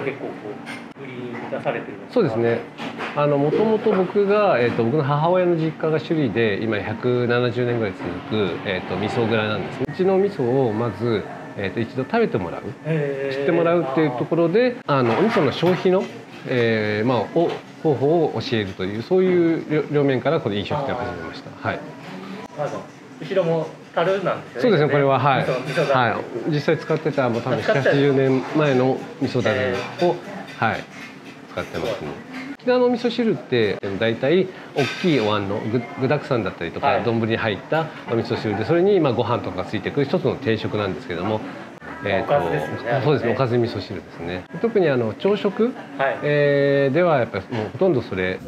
結構こう売りに出されてるのか。そうですね。もともと僕が、僕の母親の実家が首里で今170年ぐらい続く、味噌蔵なんですね。うちの味噌をまず、一度食べてもらう、知ってもらうっていうところでお味噌の消費の、方法を教えるというそういう両面からこの飲食店を始めました。はい。後ろも樽なんですよね。そうですね。これははい、はい、実際使ってたもう多分70年前の味噌樽を、はい、使ってますね。沖縄のお味噌汁って大体大きいお椀の具だくさんだったりとか丼に入ったお味噌汁で、それにご飯とかがついてくる一つの定食なんですけども、おかずですね。そうですね。おかず味噌汁ですね。特に朝食、ではやっぱりもうほとんどそれ。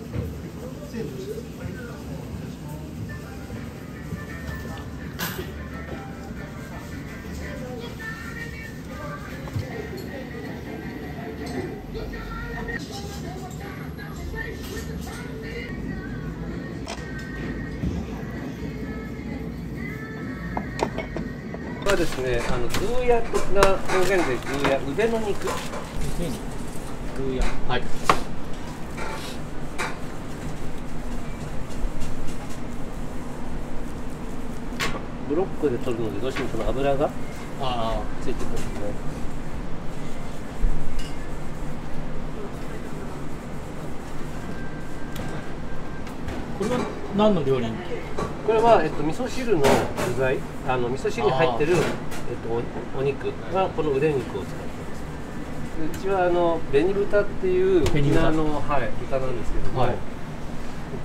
はですね、グーヤ的な表現でグーヤ、腕の肉。グーヤ。はい。ブロックで取るのでどうしてもその油がついてくるんですね。これは何の料理？これは、味噌汁の具材、味噌汁に入ってる、お肉はこの腕肉を使ってます。うちは紅豚っていう沖縄の、はい、豚なんですけども、はい、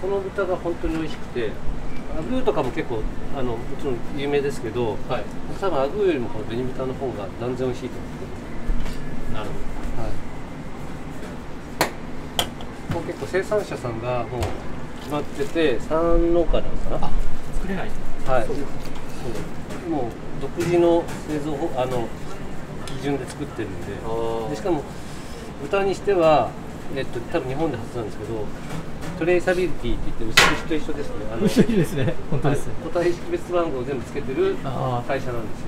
この豚が本当に美味しくて、アグーとかも結構もちろん有名ですけど、はい、多分アグーよりもこの紅豚の方が断然美味しいと思う。なるほど。はい。もう結構生産者さんがもう決まってて、3農家なんですか？作れない。はい。そうもう独自の製造基準で作ってるんで、しかも豚にしては多分日本で初なんですけど、トレーサビリティって言って牛と一緒ですね。牛ですね。本当ですね。個体識別番号を全部つけてる会社なんですよ。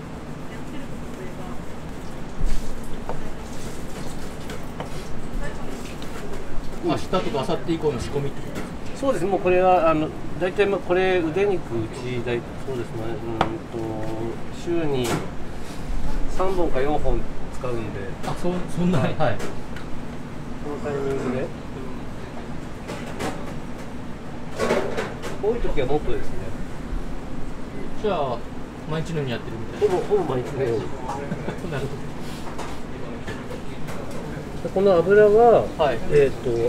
明日とか明後日以降の仕込みってことですか？そうです。もうこれは大体これ腕肉うちそうですね。週に3本か4本使うんで。そんなはい。このタイミングで。多い時はもっとですね。じゃあ毎日のようにやってるみたいな。ほぼ毎日のように。なるほど。この油は、はい、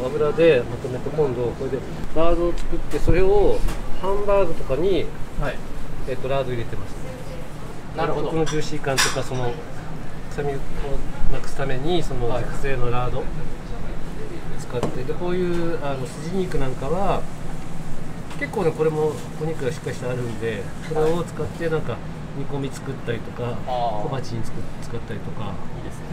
油でまとめて今度これでラードを作ってそれをハンバーグとかに、はい、ラード入れてます。なるほど。このジューシー感とかその臭みをなくすためにその特製のラード使って、でこういう筋肉なんかは結構ねこれもお肉がしっかりしてあるんで、それを使ってなんか煮込み作ったりとか小鉢に使ったりとか。いいですね。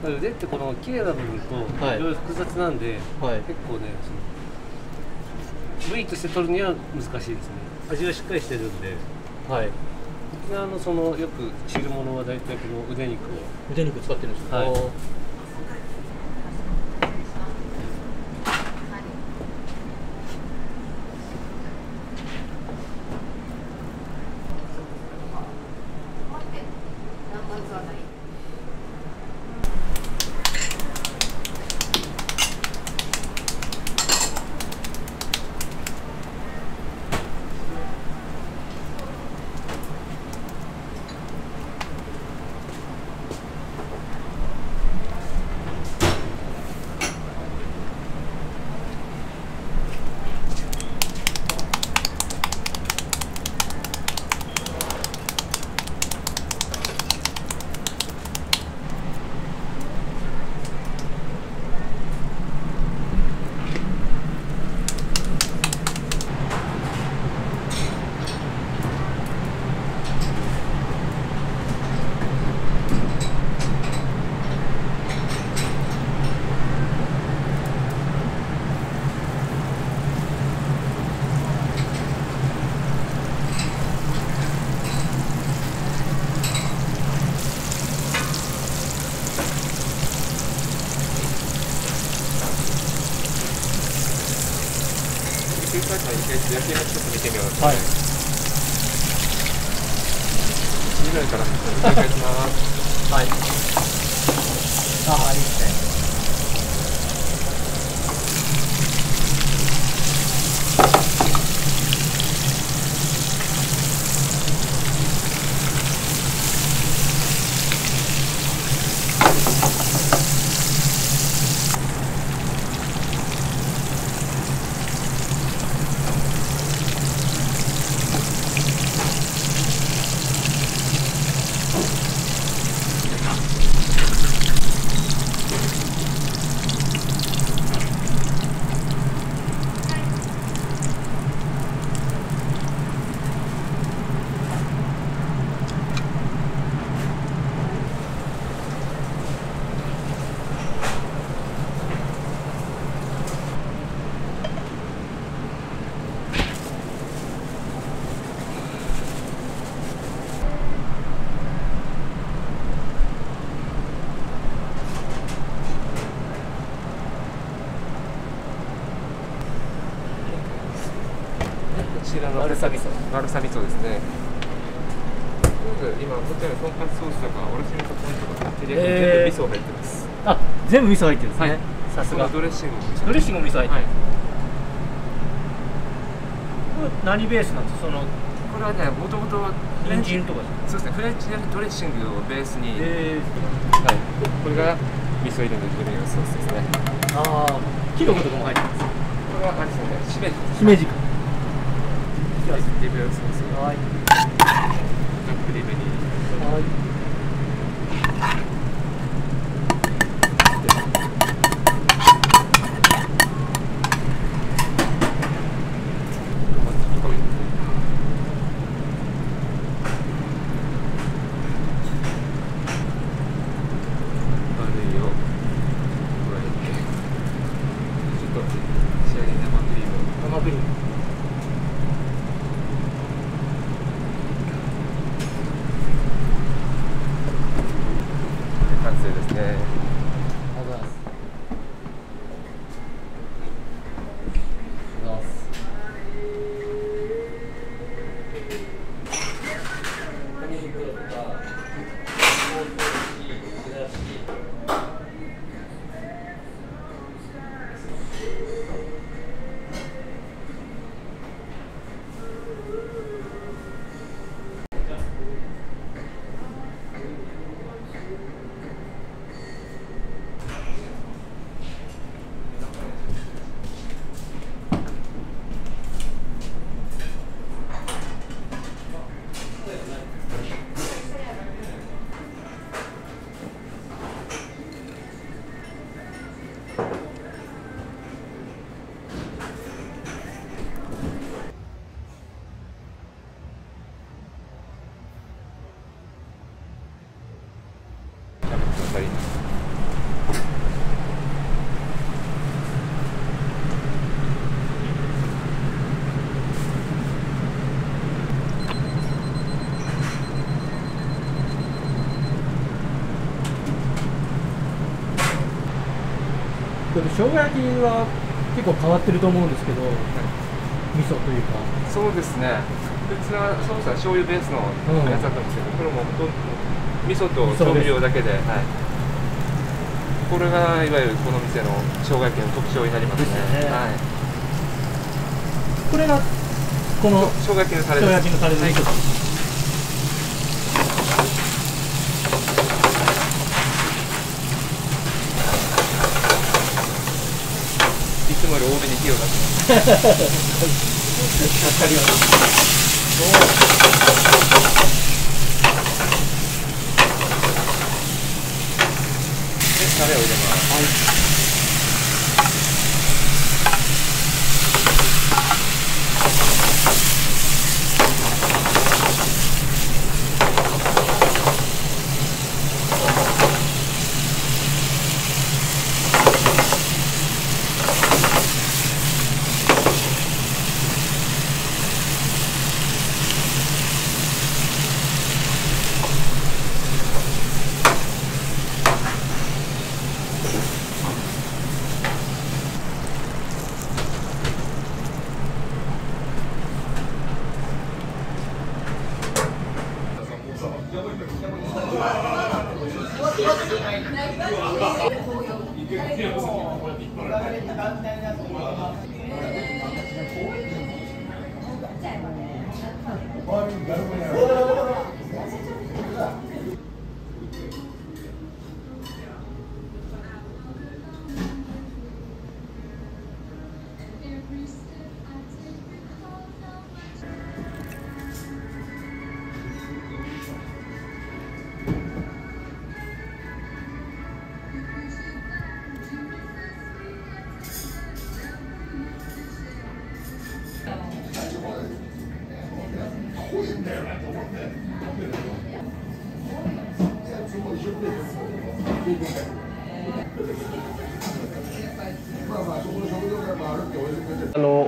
腕ってこの綺麗な部分といろいろ複雑なんで、はい、結構ね部位として取るには難しいですね。味がしっかりしてるんで、はい、沖縄のよく知るものは大体この腕肉使ってるんですか？はい。さん、一回焼き目ちょっと見てみよう。はい。2ぐらいからお願いします。はい。あ、いいですね。こちらのバルサミソですね。今こちらのとんかつソースとかおろし味噌ポン酢とか全部味噌入ってます。あ、全部味噌入ってるんですね。さすが。ドレッシングも味噌入ってる。これ何ベースなんですか。これはね、もともと人参とか。そうですね、フレンチドレッシングをベースに、はい、これが味噌入りのジュニアソースですね。ああ、キノコとかも入ってます。これはあれですね、しめじか。リベロソース。はい。たっぷりめに。はい。完成ですね。ありがとうございます。生姜焼きは結構変わってると思うんですけど、味噌というか。そうですね。普通はソースは醤油ベースのやつだったんですけど、これもほとんど味噌と調味料だけで、はい、これがいわゆるこの店の生姜焼きの特徴になりますね。はい、これがこの生姜焼きのタレです。生姜焼きのタレです。はい、いつもより多めに火を出します。わかります。で、タレを入れます。はい。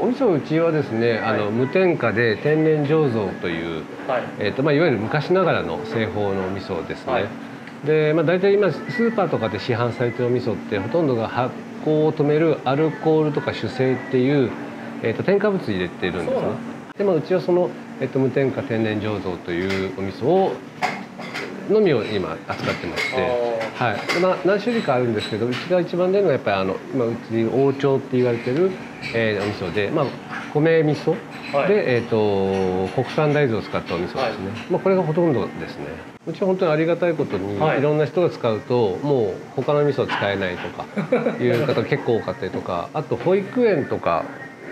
お味噌うちはですね、無添加で天然醸造という、いわゆる昔ながらの製法のお味噌ですね。で、大体今スーパーとかで市販されてるお味噌ってほとんどが発酵を止めるアルコールとか酒精っていう、添加物入れてるんですね。で、うちはその、無添加天然醸造というお味噌をのみを今扱ってまして、はい、何種類かあるんですけど、うちが一番出るのはやっぱり今うちでいう王朝って言われてる、お味噌で、米味噌で、国産大豆を使ったお味噌ですね。これがほとんどですね。うちは本当にありがたいことに、いろんな人が使うともう他の味噌使えないとかいう方結構多かったりとか、あと保育園とか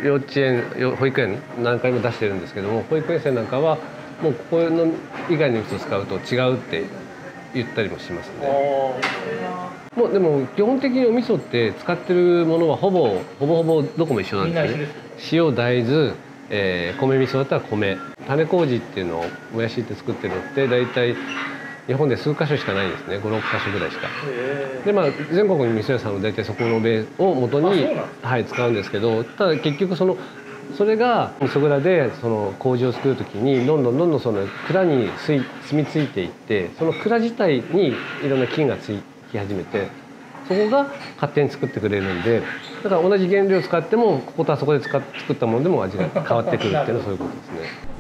幼稚園保育園何回も出してるんですけども、保育園生なんかはもうここの以外の味噌を使うと違うって言ったりもしますね。もうでも基本的にお味噌って使ってるものはほぼどこも一緒なんですね。塩、大豆、米味噌だったら米、種麹っていうのをもやしって作ってるのって大体日本で数箇所しかないんですね。5、6箇所ぐらいしか。で全国に味噌屋さんは大体そこのベースを元に使うんですけど、ただ結局それが味噌蔵でその麹を作る時にどんどんその蔵に住み着いていって、その蔵自体にいろんな菌がつき始めて、そこが勝手に作ってくれるんで、だから同じ原料を使ってもこことあそこで作ったものでも味が変わってくるっていうのはそういうことですね。